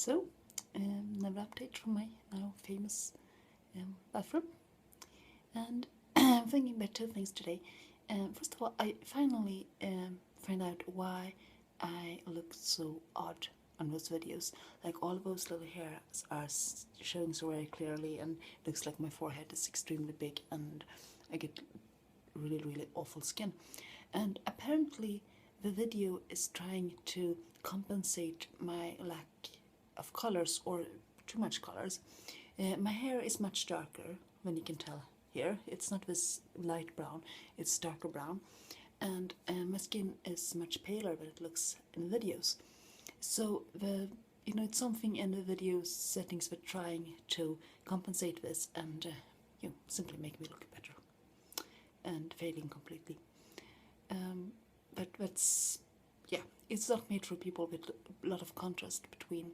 So, another update from my now famous bathroom, and I'm thinking about two things today. First of all, I finally find out why I look so odd on those videos. Like all of those little hairs are showing so very clearly, and it looks like my forehead is extremely big, and I get really awful skin. And apparently, the video is trying to compensate my lack of colors or too much colors. My hair is much darker than you can tell here. It's not this light brown, it's darker brown, and my skin is much paler than it looks in the videos. So it's something in the video settings for trying to compensate this and simply make me look better, and failing completely. But that's, yeah, it's not made for people with a lot of contrast between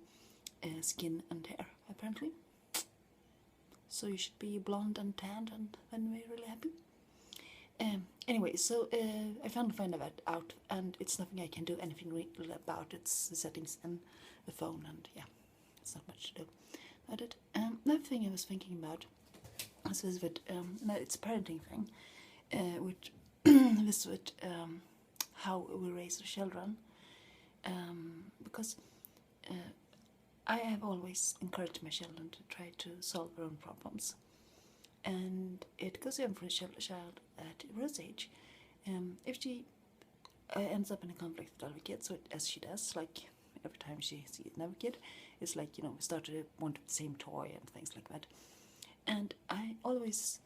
skin and hair, apparently. So you should be blonde and tanned and then we're really happy. Anyway, so I finally found that out, and it's nothing I can do anything real about. It's the settings in the phone, and yeah, it's not much to do about it. Another thing I was thinking about is this with, it's a parenting thing, with this with how we raise our children, because I have always encouraged my children to try to solve their own problems, and it goes on for a child at Rose's age. If she ends up in a conflict with other kids, as she does, like every time she sees another kid, it's like, we start to want the same toy and things like that. And I always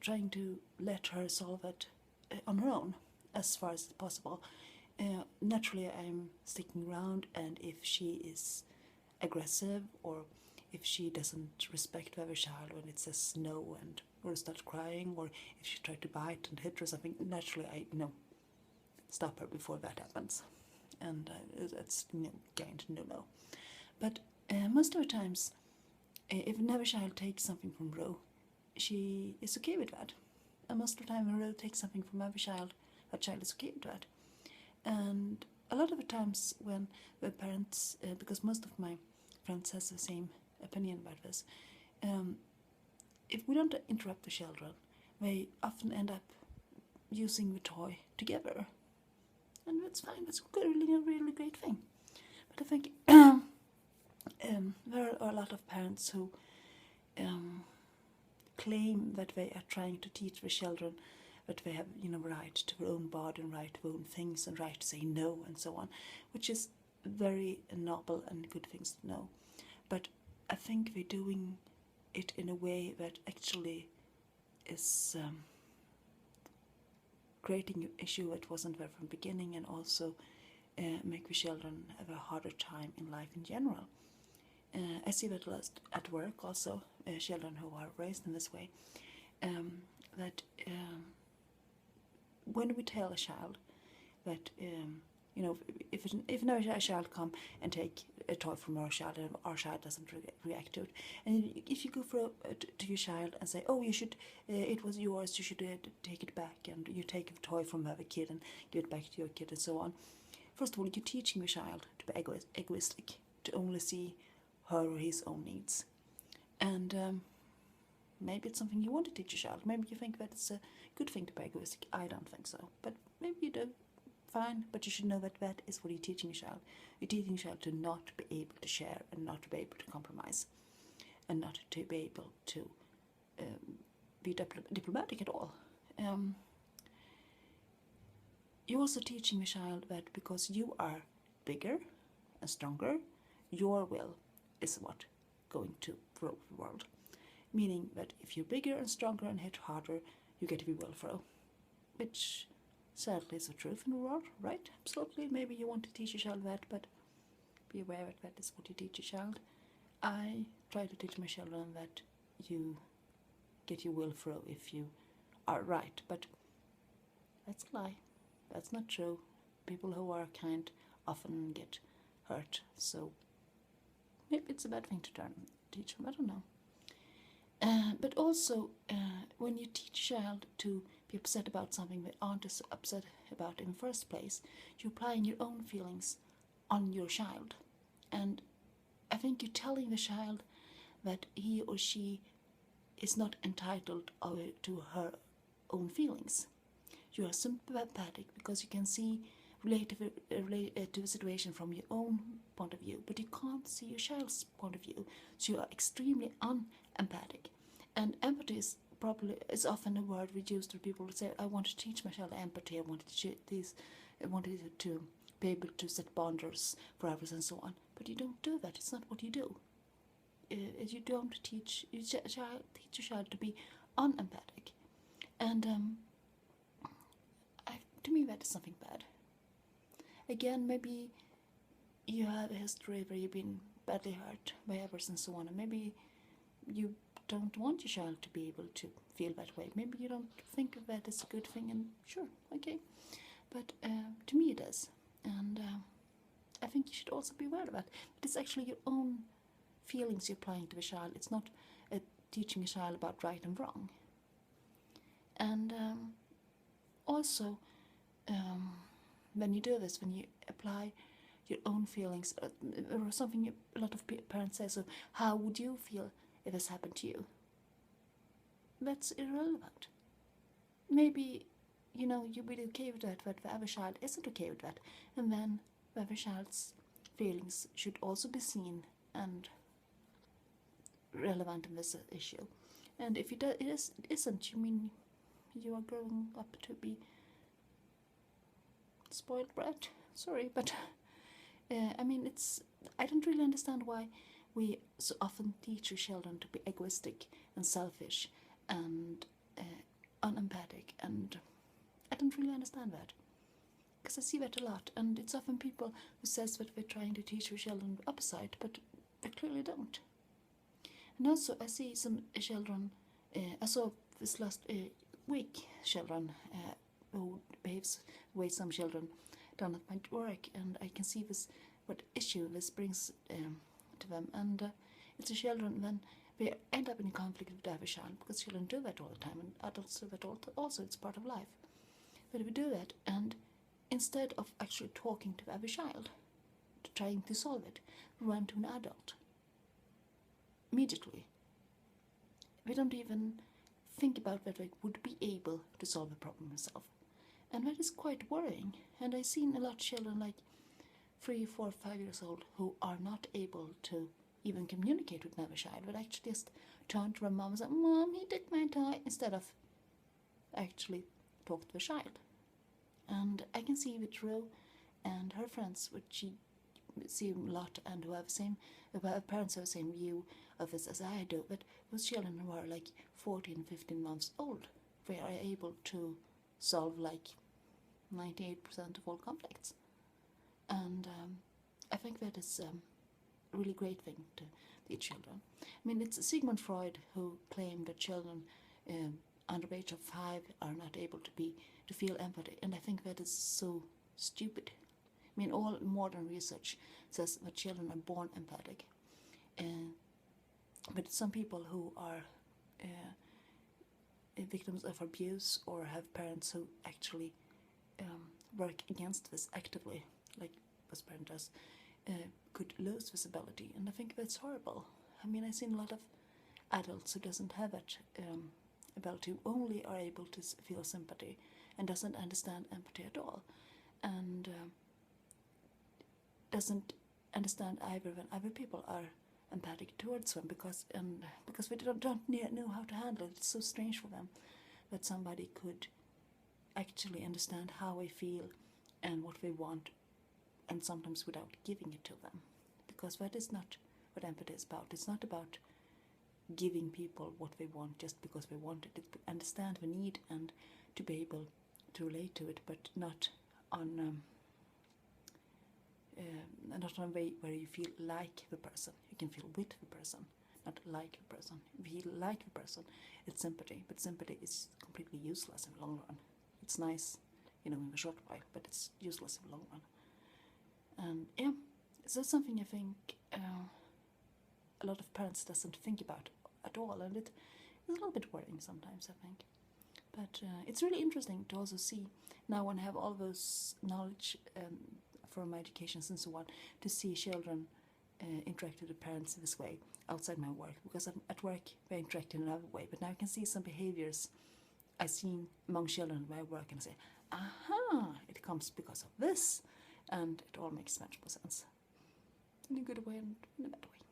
trying to let her solve it on her own as far as possible. Naturally, I'm sticking around, and if she is aggressive, or if she doesn't respect the other child when it says no and or start crying, or if she tried to bite and hit or something, naturally I stop her before that happens, and that's going to no. But most of the times, if another child takes something from Ro, she is okay with that, and most of the time when Ro takes something from other child, that child is okay with that. And a lot of the times when the parents, because most of my friends has the same opinion about this, if we don't interrupt the children, they often end up using the toy together, and that's fine. That's a really great thing. But I think there are a lot of parents who claim that they are trying to teach the children that they have right to their own body and right to their own things and right to say no and so on, which is very noble and good things to know. But I think they're doing it in a way that actually is creating an issue that wasn't there from the beginning, and also make the children have a harder time in life in general. I see that at work also, children who are raised in this way, that when we tell a child that if another child come and take a toy from our child and our child doesn't react to it, and if you go to your child and say, oh, you should, it was yours, you should take it back, and you take a toy from another kid and give it back to your kid and so on, first of all, you're teaching the child to be egoistic, to only see her or his own needs. And maybe it's something you want to teach your child. Maybe you think that it's a good thing to be egoistic. I don't think so, but maybe you do. Fine, but you should know that that is what you're teaching your child. You're teaching your child to not be able to share, and not to be able to compromise, and not to be able to be diplomatic at all. You're also teaching the child that because you are bigger and stronger, your will is what going to grow the world. Meaning that if you're bigger and stronger and hit harder, you get to be will throw, which sadly is the truth in the world, right? Absolutely. Maybe you want to teach your child that, but be aware that that is what you teach your child. I try to teach my children that you get your will throw if you are right, but that's a lie. That's not true. People who are kind often get hurt, so maybe it's a bad thing to teach them. I don't know. But also, when you teach a child to be upset about something they aren't as upset about in the first place, you're applying your own feelings on your child. And I think you're telling the child that he or she is not entitled to her own feelings. You are sympathetic because you can see relate to a situation from your own point of view, but you can't see your child's point of view, so you are extremely unempathic. And empathy is often a word we use to people who say, "I want to teach my child empathy. I wanted to be able to set boundaries for others and so on." But you don't do that. It's not what you do. You don't teach your child to be unempathic, and to me that is something bad. Again, maybe you have a history where you've been badly hurt by others and so on, and maybe you don't want your child to be able to feel that way. Maybe you don't think of that as a good thing, and sure, okay. But to me it is, and I think you should also be aware of that. It's actually your own feelings you're applying to the child. It's not teaching a child about right and wrong. And also, when you do this, when you apply your own feelings, or something a lot of parents say, so how would you feel if this happened to you? That's irrelevant. Maybe, you'd be okay with that, but the other child isn't okay with that. And then the other child's feelings should also be seen and relevant in this issue. And if it isn't, you mean you are growing up to be spoiled brat. Sorry, but I don't really understand why we so often teach our children to be egoistic and selfish and unempathic, and I don't really understand that, because I see that a lot, and it's often people who says that we're trying to teach our children the opposite, but they clearly don't. And also, I see some children. I saw this last week children who behaves the way some children done at my work, and I can see what issue this brings to them. And it's the children when they end up in a conflict with the other child, because children do that all the time, and adults do that also. It's part of life. But we do that, and instead of actually talking to the other child, trying to solve it, we run to an adult immediately. We don't even think about that we would be able to solve the problem himself. And that is quite worrying. And I've seen a lot of children like 3, 4, 5 years old who are not able to even communicate with another child, but actually just turn to their mom and say, "Mom, he took my toy," instead of actually talk to the child. And I can see with Rue and her friends, which she see a lot, and who have parents have the same view of this as I do, but those children who are like 14, 15 months old, they are able to solve like 98% of all conflicts. And I think that is a really great thing to teach children. It's Sigmund Freud who claimed that children under the age of 5 are not able to feel empathy, and I think that is so stupid. All modern research says that children are born empathic, but some people who are victims of abuse or have parents who actually work against this actively, like this parent does, could lose this ability, and I think that's horrible. I've seen a lot of adults who doesn't have that ability, who only are able to feel sympathy and doesn't understand empathy at all, and doesn't understand either when other people are empathic towards them, because we don't know how to handle it. It's so strange for them that somebody could actually understand how they feel and what they want, and sometimes without giving it to them, because that is not what empathy is about. It's not about giving people what they want just because they want it. It's to understand the need and to be able to relate to it, but not on a way where you feel like the person. You can feel with the person, not like the person. If you like the person, it's sympathy, but sympathy is completely useless in the long run. It's nice, in the short while, but it's useless in the long run. And yeah, so that's something I think a lot of parents doesn't think about at all, and it's a little bit worrying sometimes, I think. But it's really interesting to also see now, when I have all those knowledge from my educations and so on, to see children interact with the parents in this way outside my work, because I'm at work I interact in another way, but now I can see some behaviors I've seen among children in my work and I say, aha, it comes because of this, and it all makes much more sense in a good way and in a bad way.